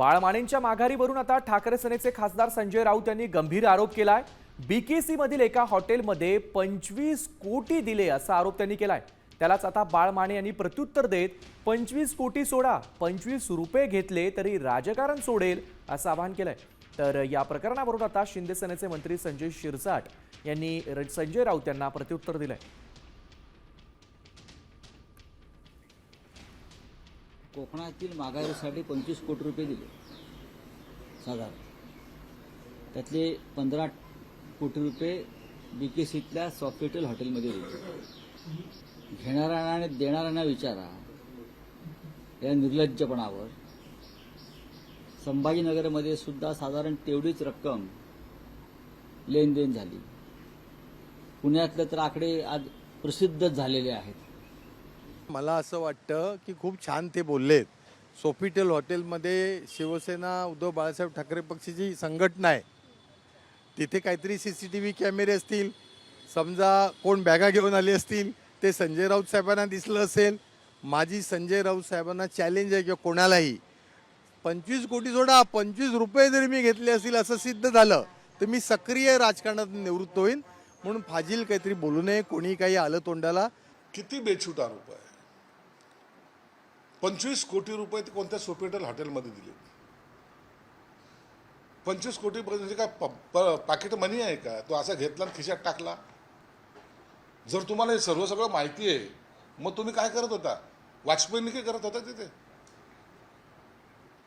बाळमानेंच्या माघारीवरून आता ठाकरे सेनेचे खासदार संजय राऊत यांनी गंभीर आरोप केलाय। बीकेसी मधील एका हॉटेलमध्ये 25 कोटी दिले असा आरोप त्यांनी केलाय। त्यालाच आता बाळमाने यांनी प्रत्युत्तर देत 25 कोटी सोडा, 25 रुपये घेतले तरी राजकारण सोडेल असं आवाहन केलंय। तर या प्रकरणावरून आता शिंदे सेनेचे मंत्री संजय शिरसाट यांनी संजय राऊत यांना प्रत्युत्तर दिलंय। कोकणातील माघारीसाठी 25 कोटी रुपये दिले साधारण, त्यातले 15 कोटी रुपये बीकेसीतल्या सॉफिटेल हॉटेलमध्ये दिले। घेणाऱ्यांना आणि देणाऱ्यांना विचारा या निर्लज्जपणावर। संभाजीनगरमध्ये सुद्धा साधारण तेवढीच रक्कम लेनदेन झाली। पुण्यातले तर आकडे आज प्रसिद्धच झालेले आहेत। मला असं वाटतं की खूप छान ते बोललेत। सोफिटेल हॉटेलमध्ये शिवसेना उद्धव बाळासाहेब ठाकरे पक्षाची संघटना आहे, तिथे काहीतरी CCTV कॅमेरे असतील, समजा कोण बॅगा घेऊन आले असतील, ते संजय राऊत साहेबांना दिसलं असेल। माझी संजय राऊत साहेबांना चॅलेंज आहे किंवा कोणालाही 25 कोटी सोडा, 25 रुपये जरी मी घेतले असतील असं सिद्ध झालं तर मी सक्रिय राजकारणात निवृत्त होईन। म्हणून फाजील काहीतरी बोलू नये। कोणी काही आलं तोंडाला। किती बेछूट आरोप आहे। 25 कोटी रुपये ते कोणत्या सोफिटेल हॉटेलमध्ये दिले? 25 कोटी म्हणजे काय पॅकेट मनी आहे का? तो असा घेतला आणि खिशात टाकला? जर तुम्हाला हे सगळं माहिती आहे मग तुम्ही काय करत होता? वॉचमॅननी काय करत होता तिथे?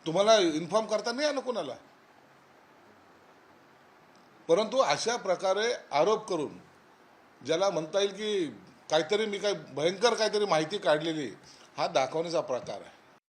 तुम्हाला इन्फॉर्म करता नाही आलं कोणाला? परंतु अशा प्रकारे आरोप करून ज्याला म्हणता येईल की काहीतरी मी काय भयंकर काहीतरी माहिती काढलेली, हा दाखवण्याचा प्रकार आहे।